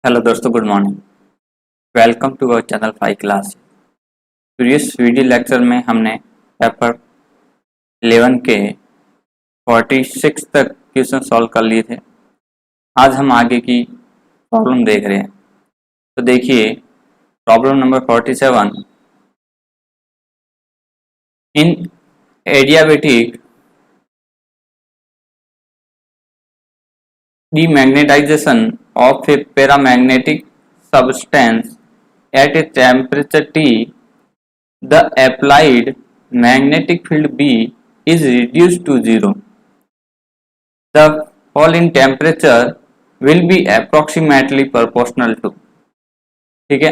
Hello दोस्तों, good morning. Welcome to our channel 5 class. Previous video lecture में हमने paper 11 के 46 तक क्वेश्चन सॉल्व कर लिए थे। आज हम आगे की प्रॉब्लम देख रहे हैं। तो देखिए problem number 47। In adiabatic demagnetisation of a paramagnetic substance at a temperature T, the applied magnetic field B is reduced to zero. The fall in temperature will be approximately proportional to। ठीक है,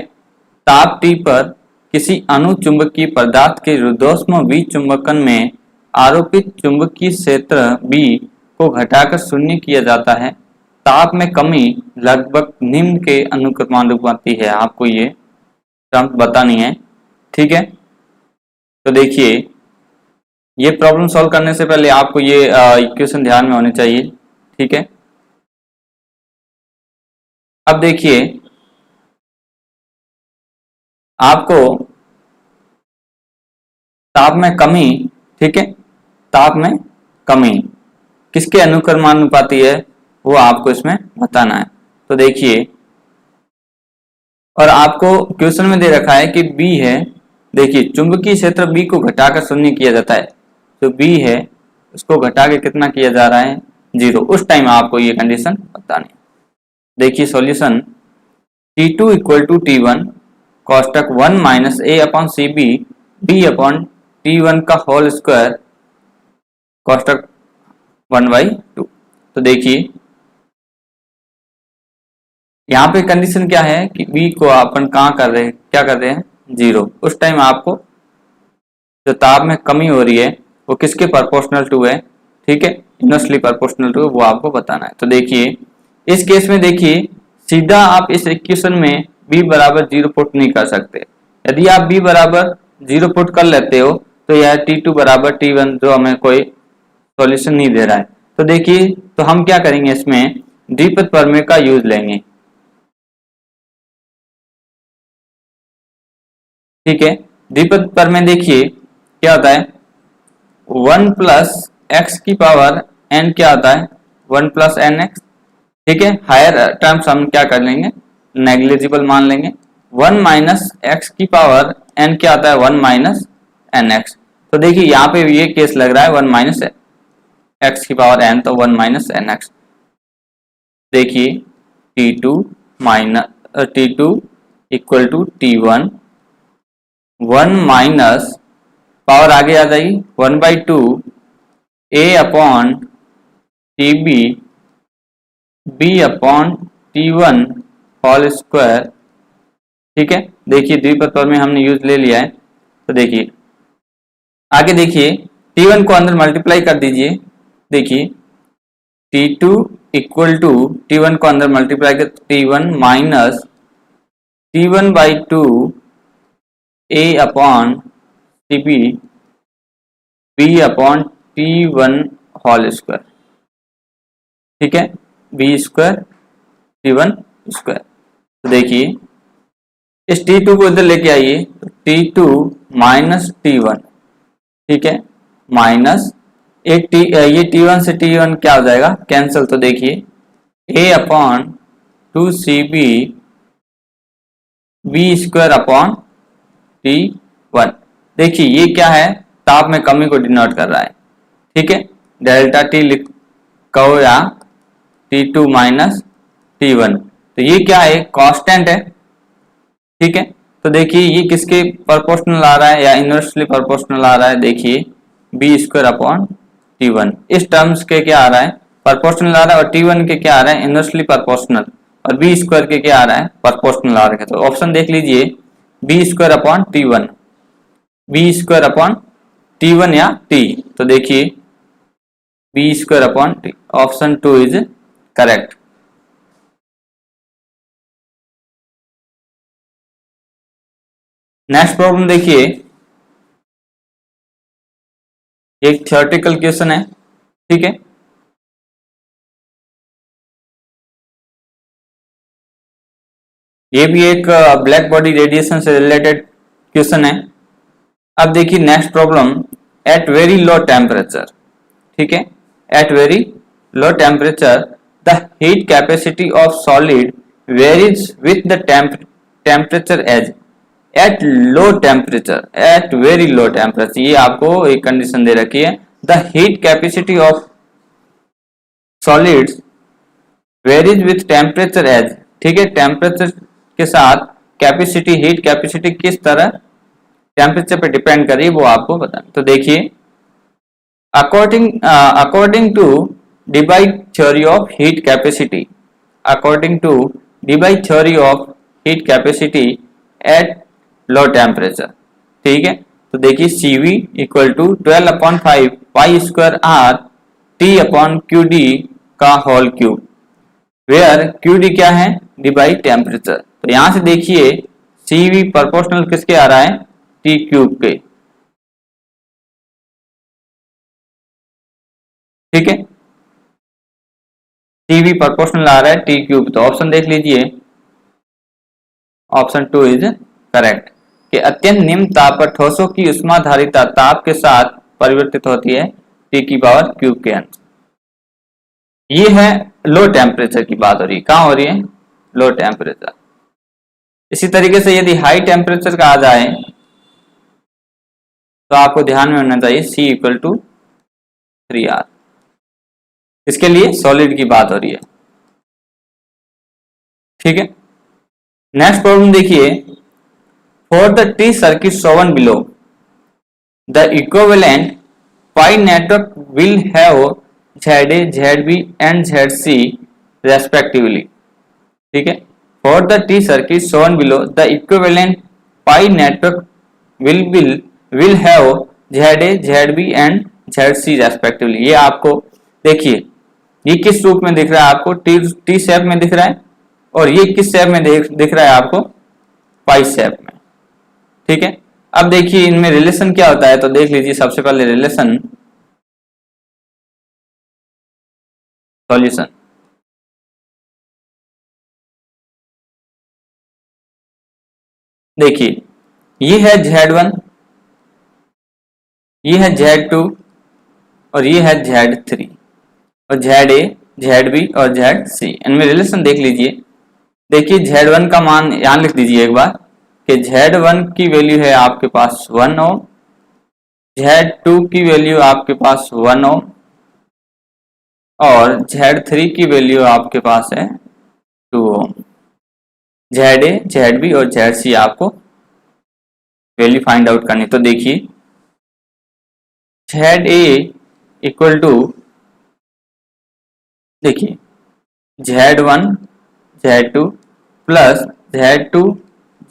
ताप T पर किसी अनुचुंबकीय पदार्थ के रुद्धोष्म विचुंबकन में आरोपित चुंबकीय क्षेत्र B को घटाकर शून्य किया जाता है। ताप में कमी लगभग निम्न के अनुक्रमानुपाती है। आपको ये टर्म बतानी है। ठीक है, तो देखिए ये प्रॉब्लम सॉल्व करने से पहले आपको ये इक्वेशन ध्यान में होने चाहिए। ठीक है, अब देखिए आपको ताप में कमी, ठीक है, ताप में कमी किसके अनुक्रमानुपाती है वो आपको इसमें बताना है। तो देखिए, और आपको क्वेश्चन में दे रखा है कि B है। देखिए चुंबकीय क्षेत्र B को घटाकर शून्य किया जाता है। तो B है उसको घटा के कितना किया जा रहा है, जीरो। उस टाइम आपको ये कंडीशन बतानी है। देखिए solution T2 equal to T1 कोष्टक 1 minus A upon C B D upon T1 का होल स्क्वायर कोष्टक 1/2। तो देखिए यहाँ पे कंडीशन क्या है कि B को अपन कहाँ कर रहे हैं, क्या कर रहे हैं, जीरो। उस टाइम आपको जो ताप में कमी हो रही है वो किसके प्रोपोर्शनल टू है, ठीक है, इनवर्सली प्रोपोर्शनल टू, वो आपको बताना है। तो देखिए इस केस में देखिए सीधा आप इस इक्वेशन में b बराबर जीरो पुट नहीं कर सकते। यदि आप b बराबर जीरो पुट कर लेते हो तो यह T2 बराबर T1 जो हमें कोई सॉल्यूशन नहीं दे रहा है। तो देखिए तो हम क्या करेंगे, इसमें द्विपद प्रमेय का यूज लेंगे। ठीक है, द्विपद प्रमेय देखिए क्या होता है, 1 प्लस एक्स की पावर n क्या आता है, 1 प्लस एन एक्स। ठीक है, हायर टर्म्स हम क्या कर लेंगे, नेग्लिजिबल मान लेंगे। 1 माइनस एक्स की पावर n क्या आता है, 1 माइनस एन एक्स। तो देखिए यहाँ पे ये केस लग रहा है 1 माइनस एक्स की पावर n, तो 1 माइनस एन एक्स। देखिए T2 minus T2 equal to T1, 1 minus power आगे आ जाएगी 1/2 a upon T B b upon T1 whole square. ठीक है, देखिए द्विपद प्रमेय हमने यूज ले लिया है। तो देखिए आगे देखिए T1 को अंदर मल्टीप्लाई कर दीजिए। देखिए T2 इक्वल टू T1 को अंदर मल्टीप्लाई कर T1 minus T1/2 a upon T B b upon T1 whole square. ठीक है, b स्क्वायर T1 स्क्वायर। तो देखिए इस T2 को इधर लेके आइए, तो T2 माइनस T1, ठीक है, माइनस एक टी, ये T1 से T1 क्या हो जाएगा, कैंसिल। तो देखिए a upon 2cb b square upon T1। देखिए ये क्या है, ताप में कमी को डिनोट कर रहा है। ठीक है, डेल्टा T लिख कहो या T2 माइनस T1। तो ये क्या है, कांस्टेंट है। ठीक है, तो देखिए ये किसके प्रोपोर्शनल आ रहा है या इनवर्सली प्रोपोर्शनल आ रहा है, देखिए बी स्क्वायर अपॉन T1। इस टर्म्स के क्या आ रहा है, प्रोपोर्शनल आ रहा है, और T1 के क्या आ रहा है, इनवर्सली प्रोपोर्शनल, और बी स्क्वायर के क्या आ रहा है, प्रोपोर्शनल आ रहा है। तो ऑप्शन देख लीजिए B square upon T1, B square upon T1 या T। तो देखिए B square upon T, option 2 is correct. Next problem देखिए, एक थ्योरेटिकल क्वेश्चन है। ठीक है, ये भी एक ब्लैक बॉडी रेडिएशन से रिलेटेड क्वेश्चन है। अब देखिए next problem, at very low temperature, ठीक है, at very low temperature the heat capacity of solid varies with the temperature as, at low temperature, at very low temperature, ये आपको एक condition दे रखी है। The heat capacity of solids varies with temperature as, ठीक है, temperature के साथ कैपेसिटी, हीट कैपेसिटी किस तरह टेम्परेचर पे डिपेंड कर रही है वो आपको बताना। तो देखिए, according to Debye theory of heat capacity, according to Debye theory of heat capacity at low temperature, ठीक है। तो देखिए CV equal to 12/5 pi square R T upon QD का होल क्यूब, वेयर QD क्या है, डी बाई टेम्परेचर। तो यहां से देखिए CV प्रोपोर्शनल किसके आ रहा है, T क्यूब के, ठीक है, CV प्रोपोर्शनल आ रहा है T क्यूब। तो ऑप्शन देख लीजिए, ऑप्शन 2 इज करेक्ट कि अत्यंत निम्न ताप पर ठोसों की ऊष्माधारिता ताप के साथ परिवर्तित होती है T की पावर क्यूब के अंश। ये है लो टेम्परेचर की बात हो रही है, कहां हो रही है, लो टेम्परेचर। इसी तरीके से यदि हाई टेम्परेचर का आ जाए तो आपको ध्यान में होना चाहिए C इक्वल टू 3R, इसके लिए सॉलिड की बात हो रही है, ठीक है। नेक्स्ट प्रॉब्लम देखिए, for the T circuit Sovan below the equivalent pi network will have ZA, ZB and ZC respectively, ठीक है। For the T circuit Sovan below the equivalent pi network will have ZA, ZB and ZC respectively. ये आपको देखिए, ये किस रूप में दिख रहा है आपको, टी शेप में दिख रहा है, और ये किस शेप में दिख रहा है आपको, पाई शेप में, ठीक है। अब देखिए इनमें रिलेशन क्या होता है, तो देख लीजिए सबसे पहले रिलेशन, सॉल्यूशन। देखिए ये है Z1, ये है Z2 और ये है Z3 और ZA, ZB और ZC, इनमें रिलेशन देख लीजिए। देखिए Z1 का मान यहां लिख दीजिए एक बार कि Z1 की वैल्यू है आपके पास 1 ओम, Z2 की वैल्यू आपके पास 1 ओम और Z3 की वैल्यू आपके पास है 2 ओम। ZA, ZB और ZC आपको वैल्यू फाइंड आउट करनी। तो देखिए ZA इक्वल टू, देखिए Z1 Z2 plus Z2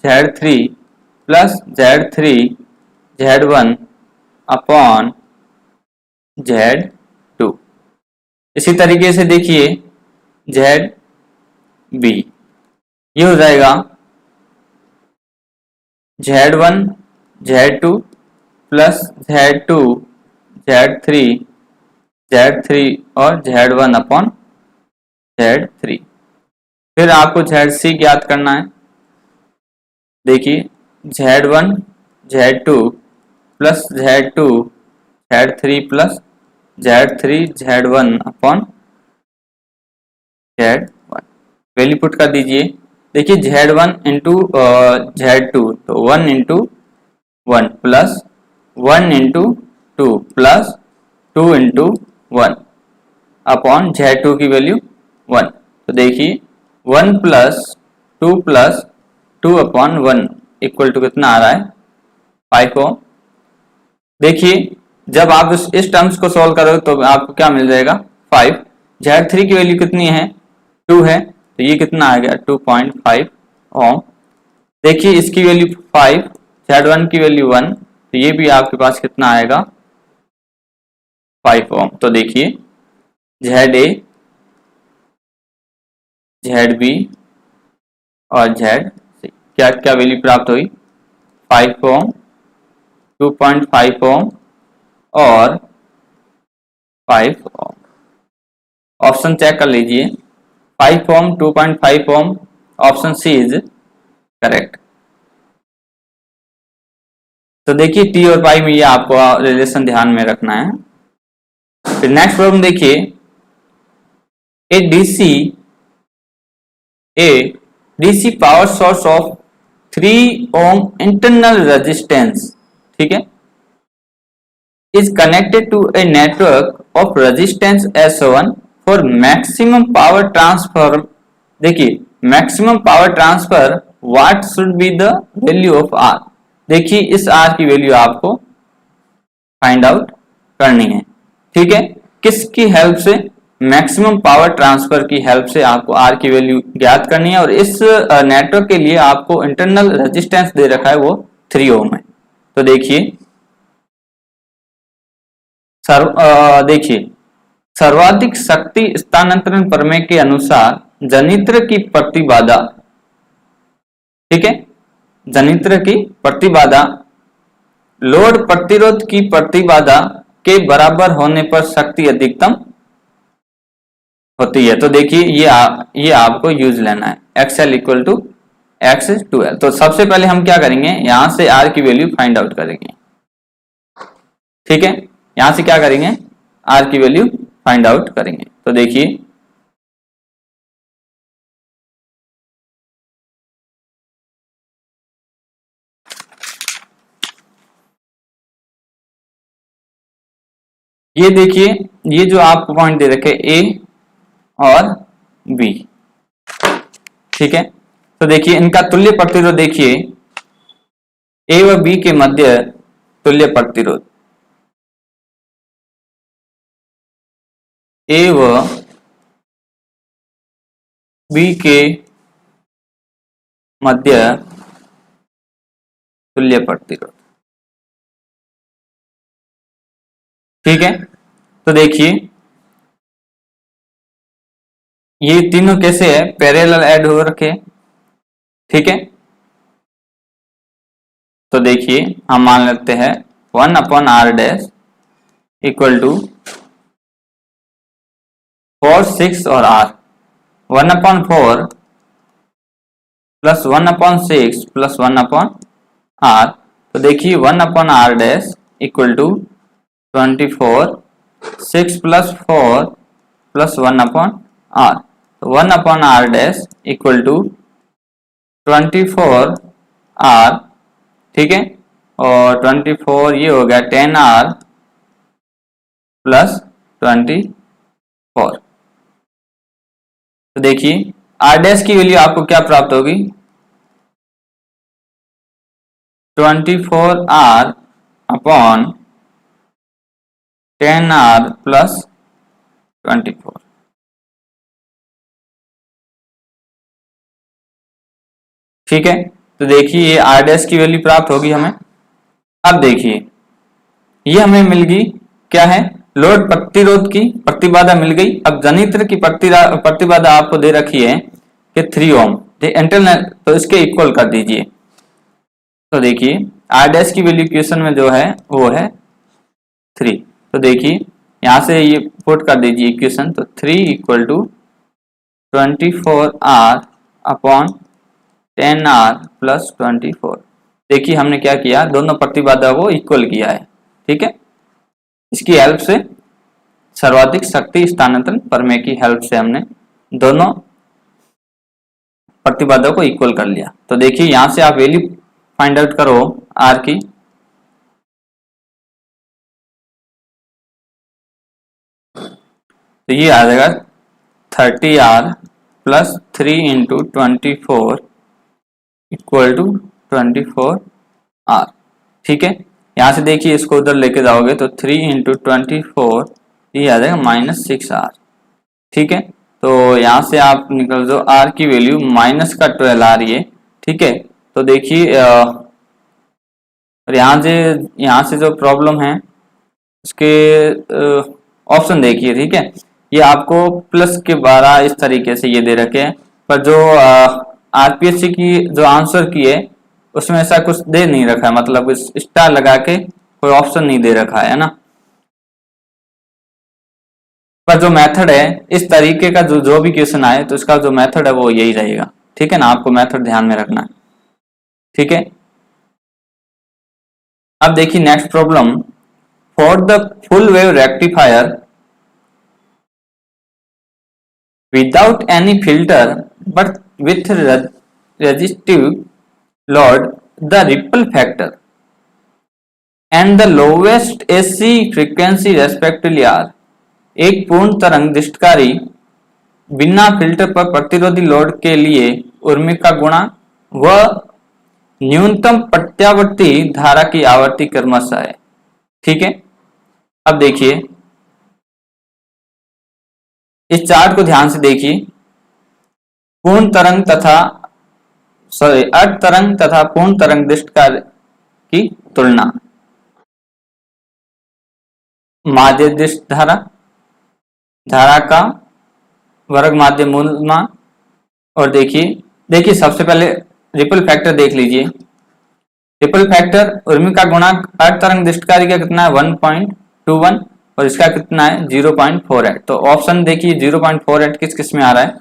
Z3 plus Z3 Z1 upon Z2। इसी तरीके से देखिए ZB, ये हो जाएगा Z1 Z2 plus Z2 Z3 Z3 और Z1 अपॉन Z3। फिर आपको ZC ज्ञात करना है। देखिए Z1 Z2 plus Z2 Z3 plus Z3 Z1 upon Z1, value put कर दीजिए। देखिए Z1 इंटू Z2 तो 1 into 1 plus 1 into 2 plus 2 into 1 upon Z2 की वैल्यू 1। तो देखिए 1 प्लस 2 अपॉन 1 इक्वल टू कितना आ रहा है, 5 ओम। देखिए जब आप इस टर्म्स को सॉल्व करोगे तो आपको क्या मिल जाएगा, 5। Z3 की वैल्यू कितनी है, 2 है, तो ये कितना आ गया 2.5 ओम। देखिए इसकी वैल्यू 5, Z1 की वैल्यू 1, तो ये भी आपके पास कितना आएगा 5 ओम। तो देखिए ZA, ZB और ZC क्या क्या वैल्यू प्राप्त हुई, 5 ओम, 2.5 ओम और 5 ओम। ऑप्शन चेक कर लीजिए, 5 ओम, 2.5 ओम, ऑप्शन सी इज करेक्ट। तो देखिए टी और पाई में ये आपको रिलेशन ध्यान में रखना है। फिर नेक्स्ट प्रॉब्लम देखिए, a DC power source of 3 ohm internal resistance, ठीक है, is connected to a network of resistance S1 for maximum power transfer। देखिए maximum power transfer what should be the value of R. देखिए इस are की value आपको find out करनी है, ठीक है। किसकी हेल्प से? मैक्सिमम पावर ट्रांसफर की हेल्प से आपको आर की वैल्यू ज्ञात करनी है। और इस नेटवर्क के लिए आपको इंटरनल रेजिस्टेंस दे रखा है वो 3 ओम है। तो देखिए देखिए सर्वाधिक शक्ति स्थानांतरण प्रमेय के अनुसार जनित्र की प्रतिबाधा, ठीक है, जनित्र की प्रतिबाधा लोड प्रतिरोध की प्रतिबाधा के बराबर होने पर शक्ति अधिकतम होती है। तो देखिए ये आपको यूज लेना है, XL इक्वल टू X2L। तो सबसे पहले हम क्या करेंगे, यहां से R की वैल्यू फाइंड आउट करेंगे, ठीक है। यहां से क्या करेंगे, R की वैल्यू फाइंड आउट करेंगे। तो देखिए ये देखिए ये जो आपको पॉइंट दे रखे A और B, ठीक है। तो देखिए इनका तुल्य प्रतिरोध, देखिए A व B के मध्य तुल्य प्रतिरोध A व B के मध्य तुल्य प्रतिरोध, ठीक है। तो देखिए ये तीनों कैसे है, पैरेलल ऐड हो रखे, ठीक है। तो देखिए हम मान लेते हैं 1/r डैश इक्वल टू 4 6 और r, 1/4 प्लस 1/6 प्लस 1/r। तो देखिए 1/r dash equal to 24 6 plus 4 plus 1/r। तो 1/r dash equal to 24r, ठीक है, और 24 ये हो गया 10r प्लस 24। तो देखिए r डैश की वैल्यू आपको क्या प्राप्त होगी, 24r अपॉन 10r प्लस 24, ठीक है। तो देखिए ये r डैश की वैल्यू प्राप्त होगी हमें। अब देखिए ये हमें मिल गई क्या है, लोड प्रतिरोध की प्रतिबाधा मिल गई। अब जनित्र की प्रतिबाधा आपको दे रखी है कि 3 ओम इंटरनल, तो इसके इक्वल कर दीजिए। तो देखिए r डैश की वैल्यू क्वेश्चन में जो है वो है 3। तो देखिए यहां से ये पुट कर दीजिए इक्वेशन। तो 3 equal to 24r upon 10r plus 24। देखिए हमने क्या किया, दोनों प्रतिबाधा को इक्वल किया है, ठीक है। इसकी हेल्प से सर्वाधिक शक्ति स्थानांतरण प्रमेय की हेल्प से हमने दोनों प्रतिबाधा को इक्वल कर लिया। तो देखिए यहां से आप वैल्यू फाइंड आउट करो आर की। तो ये आ जाएगा 30r plus 3 into 24 equal to 24r, ठीक है। यहां से देखिए इसको उधर लेके जाओगे तो 3 इंटू 24 ये आ जाएगा -6r, ठीक है। तो यहां से आप निकल दो r की वैल्यू -12r ये, ठीक है। तो देखिए और यहाँ से जो प्रॉब्लम है उसके ऑप्शन देखिए, ठीक है। ये आपको प्लस के 12 इस तरीके से ये दे रखे हैं, पर जो आरपीएससी की जो आंसर की है उसमें ऐसा कुछ दे नहीं रखा है, मतलब इस स्टार लगा के कोई ऑप्शन नहीं दे रखा है ना। पर जो मेथड है इस तरीके का जो भी क्वेश्चन आए तो इसका जो मेथड है वो यही रहेगा, ठीक है ना। आपको मेथड ध्यान में रखना है। ठीक है। अब देखिए next problem, for the full wave rectifier without any filter but with resistive load, the ripple factor and the lowest AC frequency respectively are। एक पूर्ण तरंग दृष्टकारी बिना फिल्टर पर प्रतिरोधी लोड के लिए उर्मी का गुणांक व न्यूनतम प्रत्यावर्ती धारा की आवर्ती क्रमशः है। ठीक है। अब देखिए इस चार्ट को ध्यान से देखिए, पूर्ण तरंग तथा अर्ध तरंग तथा पूर्ण तरंग दृष्टकार की तुलना, माध्य दृष्ट धारा, धारा का वर्ग माध्य मूलमान, और देखिए सबसे पहले रिपल फैक्टर देख लीजिए। रिपल फैक्टर उर्मी का गुणांक अर्ध तरंग दृष्टकारी का कितना है 1.21 और इसका कितना है 0.48। तो ऑप्शन देखिए 0.48 किस किस में आ रहा है,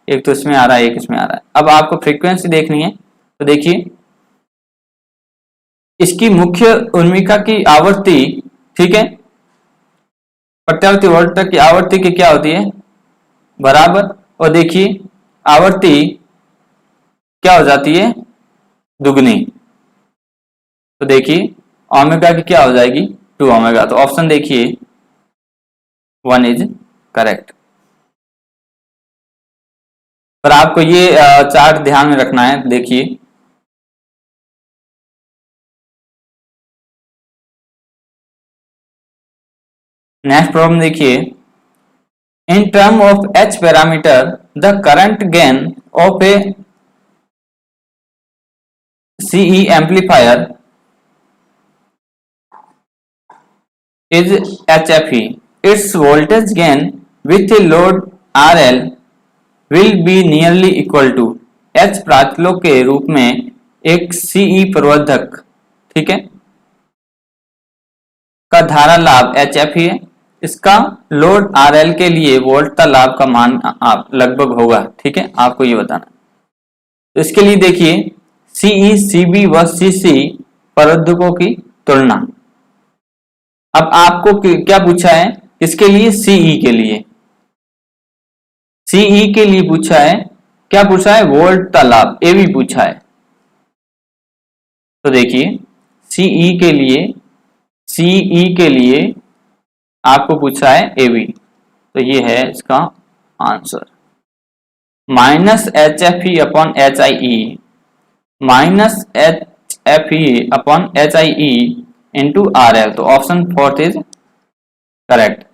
एक तो इसमें आ रहा है, एक इसमें आ रहा है। अब आपको फ्रीक्वेंसी देखनी है, तो देखिए इसकी मुख्य उर्मिका की आवृत्ति, ठीक है, प्रत्यावर्ती वोल्ट की आवृत्ति की क्या होती है बराबर, और देखिए आवृत्ति क्या हो जाती है दुगनी, तो देखिए ओमेगा की क्या हो जाएगी 2 ओमेगा। तो ऑप्शन देखिए 1 इज करेक्ट। पर आपको ये चार्ट ध्यान में रखना है। देखिए नेक्स्ट प्रॉब्लम देखिए, in term of H parameter the current gain of A CE amplifier is HFE. Its voltage gain with a load RL will be nearly equal to H प्राचलों के रूप में एक CE प्रवर्धक, ठीक है, का धारा लाभ HFE है। इसका लोड RL के लिए वोल्टता लाभ का मान आप लगभग होगा, ठीक है, आपको ये बताना। तो इसके लिए देखिए CE, CB व CC प्रवर्धकों की तुलना। अब आपको क्या पूछा है, इसके लिए सीई के लिए, सीई के लिए पूछा है, क्या पूछा है वोल्ट का लाभ एवी पूछा है। तो देखिए सीई के लिए आपको पूछा है एवी, तो ये है इसका answer minus H F E upon H I E, minus H F E upon H I E into R L. तो ऑप्शन 4 इज करेक्ट।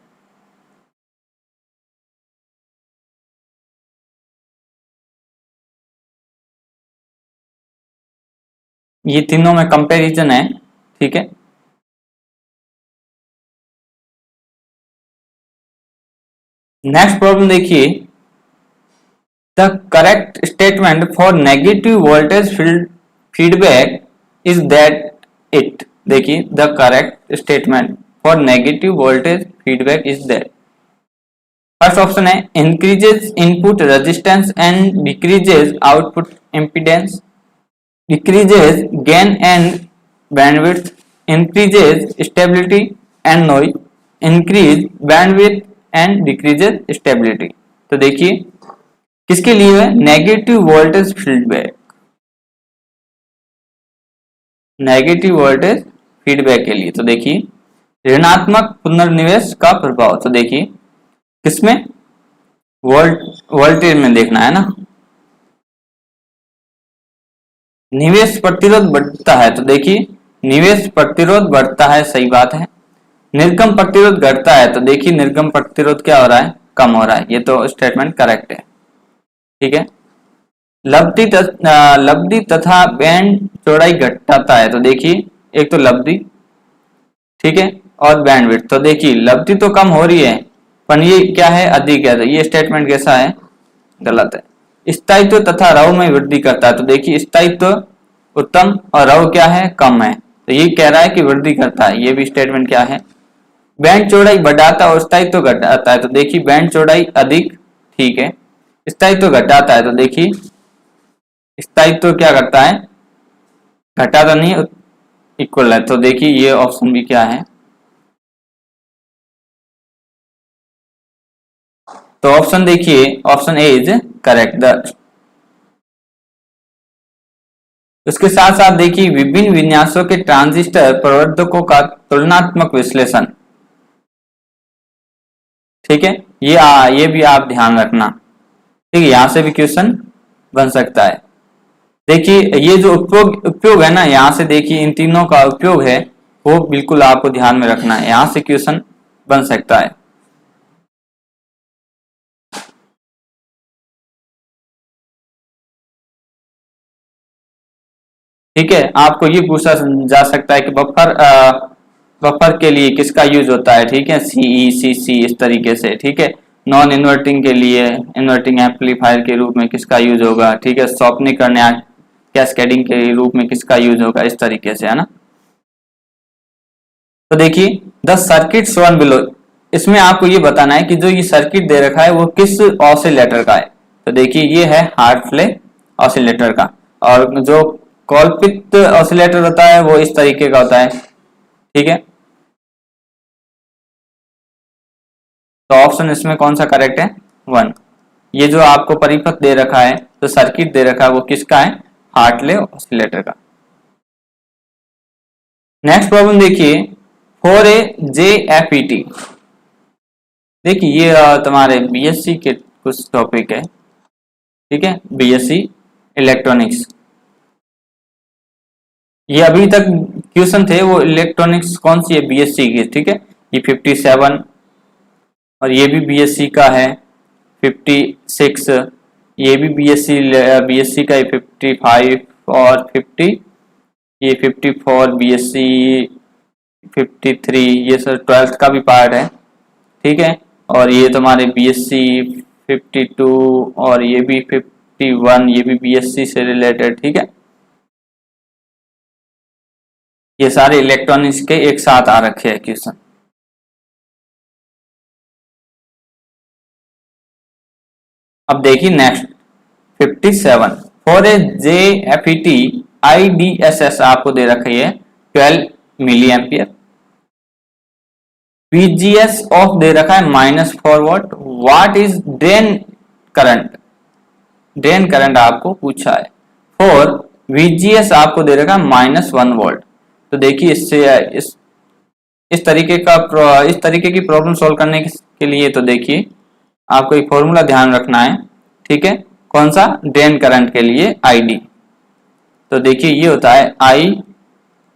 ये तीनों में कंपैरिजन है, ठीक है। नेक्स्ट प्रॉब्लम देखिए, the correct statement for negative voltage feedback is that it. देखिए the correct statement for negative voltage feedback is that, first option है increases input resistance and decreases output impedance, decreases gain and bandwidth, increases stability and noise, increase bandwidth and decreases stability। तो देखिए किसके लिए है negative voltage feedback, negative voltage feedback के लिए। तो देखिए ऋणात्मक पुनर्निवेश का प्रभाव, तो देखिए किसमें वोल्टेज में देखना है ना। निवेश प्रतिरोध बढ़ता है, तो देखिए निवेश प्रतिरोध बढ़ता है, सही बात है। निर्गम प्रतिरोध घटता है, तो देखिए निर्गम प्रतिरोध क्या हो रहा है कम हो रहा है, ये तो स्टेटमेंट करेक्ट है, ठीक है। लब्धि तथा बैंड चौड़ाई घटाता है, तो देखिए एक तो लब्धि, ठीक है, और बैंडविड्थ। तो देखिए लब्धि तो कम हो रही है पर ये क्या है अधिक है, तो ये स्टेटमेंट कैसा है गलत है। स्थायित्व तथा रव में वृद्धि करता है, तो देखिए स्थायित्व उत्तम और रव क्या है कम है, तो ये कह रहा है कि वृद्धि करता है, ये भी स्टेटमेंट क्या है। बैंड चौड़ाई बढ़ाता और स्थायित्व घटाता है, तो देखिए बैंड चौड़ाई अधिक, ठीक है, स्थायित्व घटाता है, तो देखिए स्थायित्व क्या करता है घटा तो नहीं, इक्वल है। तो देखिए ये ऑप्शन भी क्या है, तो ऑप्शन देखिए, ऑप्शन ए इज करेक्ट। उसके साथ साथ देखिए विभिन्न विन्यासों के ट्रांजिस्टर प्रवर्धकों का तुलनात्मक विश्लेषण। ठीक है, ये भी आप ध्यान रखना। ठीक है, यहां से भी क्वेश्चन बन सकता है। देखिए ये जो उपयोग है ना, यहाँ से देखिए इन तीनों का उपयोग है, वो बिल्कुल आपको ध्यान में रखना है, यहाँ से क्वेश्चन बन सकता है। ठीक है, आपको ये पूछा जा सकता है कि बफर के लिए किसका यूज होता है। ठीक है, सीई सीसी इस तरीके से। ठीक है, नॉन इन्वर्टिंग के लिए इन्वर्टिंग एम्पलीफायर के रूप में किसका यूज होगा। ठीक है, सॉपनिंग करने कैस्केडिंग के रूप में किसका यूज होगा, इस तरीके से, है ना। तो देखिए द सर्किट शोन बिलो, इसमें आपको ये बताना है कि जो ये सर्किट दे रखा है वो किस ऑसिलेटर का है। तो देखिए ये है हार्टले ऑसिलेटर का, और जो कॉलपिट ऑसिलेटर होता है वो इस तरीके का होता है। ठीक है, तो ऑप्शन इसमें कौन सा करेक्ट है, 1। ये जो आपको परिपथ दे रखा है, जो सर्किट दे रखा है वो किसका है, हार्टले ऑसिलेटर का। नेक्स्ट प्रॉब्लम देखिए, फॉर ए JFET। देखिए ये तुम्हारे बीएससी के कुछ टॉपिक है। ठीक है, बीएससी इलेक्ट्रॉनिक्स, ये अभी तक क्वेश्चन थे वो इलेक्ट्रॉनिक्स कौन सी है, बीएससी की। ठीक है, ये 57, और ये भी बीएससी का है 56, ये भी बीएससी का है 55 और 50, ये 54 बीएससी 53, ये सर 12th का भी पार्ट है। ठीक है, और ये तुम्हारे बीएससी 52 और ये भी 51, ये भी बीएससी से रिलेटेड। ठीक है, ये सारे इलेक्ट्रॉनिक्स के एक साथ आ रखे हैं क्वेश्चन। अब देखिए next 57, for a JFET IDSS आपको दे रखी है 12 मिली एम्पियर, VGS ऑफ दे रखा है -4 watt. What is drain current, drain current आपको पूछा है। फॉर VGS आपको दे रखा है -1 वोल्ट। तो देखिए इससे इस तरीके की प्रॉब्लम सॉल्व करने के लिए तो देखिए आपको एक फॉर्मूला ध्यान रखना है। ठीक है, कौन सा, ड्रेन करंट के लिए ID। तो देखिए ये होता है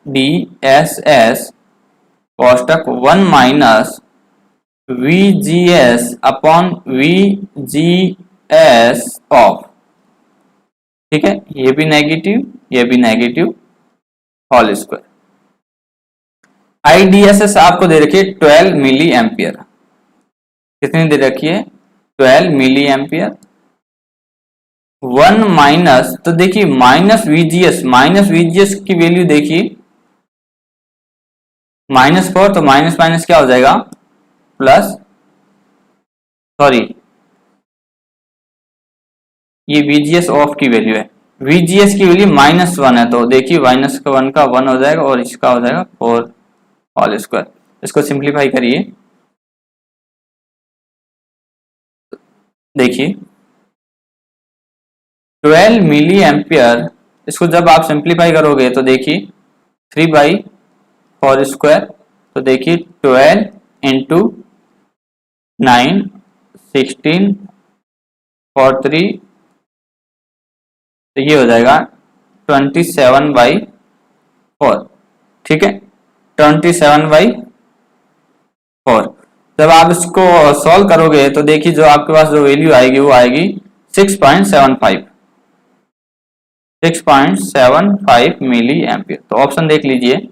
IDSS कोष्टक 1 minus VGS upon VGS of. ठीक है, ये भी नेगेटिव, ये भी नेगेटिव, होल स्क्वायर। IDSS आपको दे रखी है 12 मिली एम्पियर। कितनी दे रखी है, 12 मिली एम्पियर। 1 माइनस, तो देखिए माइनस VGS की वैल्यू देखिए -4, तो माइनस माइनस क्या हो जाएगा, प्लस, सॉरी ये VGS ऑफ की वैल्यू है, VGS की वैल्यू -1 है। तो देखिए -1 का 1 हो जाएगा और इसका हो जाएगा 4 होल स्क्वायर। इसको सिंप्लीफाई करिए, देखिए 12 मिली एम्पियर, इसको जब आप सिंप्लीफाई करोगे तो देखिए 3/4 स्क्वायर। तो देखिए 12 इंटू 9 16 और 3, तो ये हो जाएगा 27/4। ठीक है, 27/4। जब आप इसको सॉल्व करोगे तो देखिए जो आपके पास जो वैल्यू आएगी वो आएगी 6.75 मिली एम्पियर। तो ऑप्शन देख लीजिए,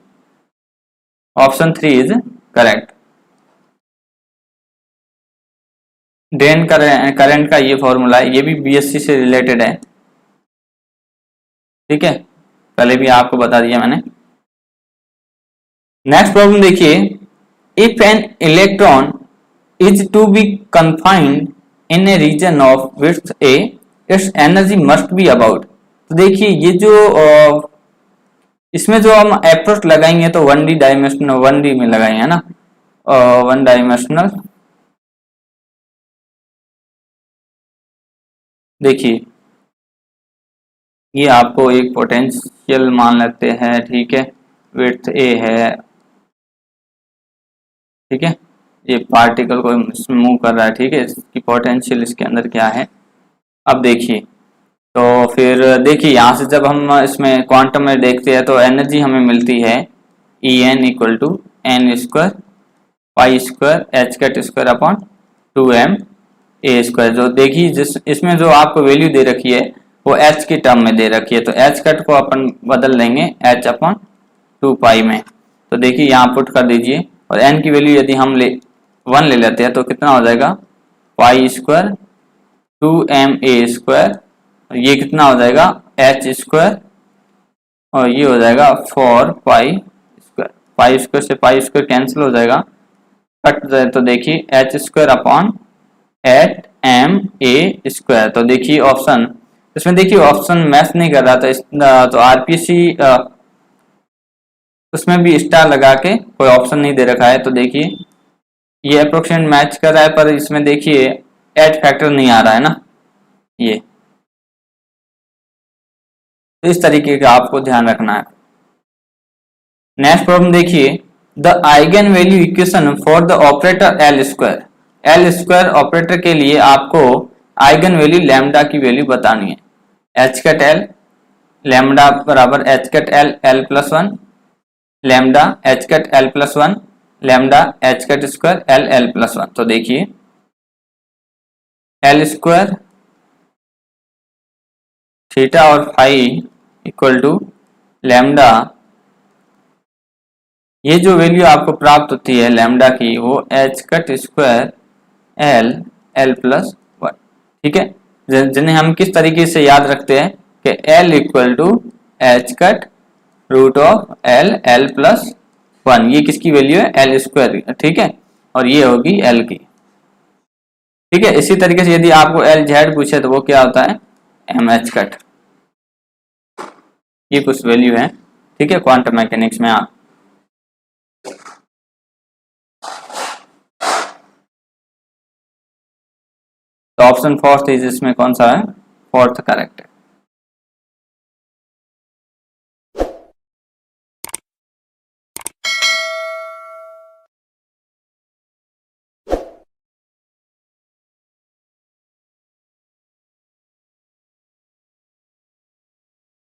option 3 is correct. Drain current का ये फॉर्मूला है, ये भी बीएससी से रिलेटेड है। ठीक है, पहले भी आपको बता दिया मैंने। नेक्स्ट प्रॉब्लम देखिए, if an electron is to be confined in a region of width a, its energy must be about. तो देखिए ये जो इसमें जो हम अप्रोच लगाएंगे तो 1D डायमेंशनल 1D में लगाएंगे, है ना, 1 डायमेंशनल। देखिए ये आपको एक पोटेंशियल मान लेते हैं, ठीक है, विड्थ ए है, ठीक है, ये पार्टिकल को मूव कर रहा है, ठीक है, इसकी पोटेंशियल इसके अंदर क्या है। अब देखिए, तो फिर देखिए यहाँ से जब हम इसमें क्वांटम में देखते हैं तो एनर्जी हमें मिलती है E n equal to n square pi square h cut square upon 2m a square. जो देखिए जिस इसमें जो आपको वैल्यू दे रखी है वो एच की टर्म में दे रखी है, तो एच कट को अपन बदल देंगे एच अपॉन 2 पाई में। तो देखिए यहाँ पुट कर दीजिए, और एन की वैल्यू यदि हम 1 ले लेते हैं तो कितना हो जाएगा, पाई स्क्वायर 2ma स्क्वायर, ये कितना हो जाएगा एच स्क्वायर, और ये हो जाएगा 4 पाई स्क्वायर। पाई स्क्वायर से पाई स्क्वायर कैंसिल हो जाएगा, कट जाए, तो देखिए H square upon 8ma square. तो देखिए ऑप्शन, इसमें देखिए ऑप्शन मैच नहीं कर रहा था, तो आरपीसी उसमें भी स्टार लगा के कोई ऑप्शन नहीं दे रखा है। तो देखिए ये अप्रोक्सीमेट मैच कर रहा है, पर इसमें देखिए एड फैक्टर नहीं आ रहा है ना, ये तो इस तरीके का आपको ध्यान रखना है। नेक्स्ट प्रॉब्लम देखिए, the eigen value equation for the operator L square. L square operator के लिए आपको आइगन वैल्यू लैम्डा की वैल्यू बतानी है। एच कट एल लैम्डा बराबर H cut L L plus 1, lambda H cut L plus 1, lambda H cut square L L plus 1। तो देखिए L square theta और फाई इक्वल टू लैम्डा, ये जो value आपको प्राप्त होती है लैम्डा की वो H cut square L L plus 1, ठीक है, जिन्हें हम किस तरीके से याद रखते हैं कि L equal to h cut root of L L plus 1, ये किसकी वैल्यू है एल स्क्वायर, ठीक है, और ये होगी एल की, ठीक है। इसी तरीके से यदि आपको एल जेड पूछे तो वो क्या होता है एम एच कट, ये कुछ वैल्यू है, ठीक है, क्वांटम मैकेनिक्स में आप। तो ऑप्शन फोर्थ इज इसमें कौन सा है, फोर्थ करेक्ट है।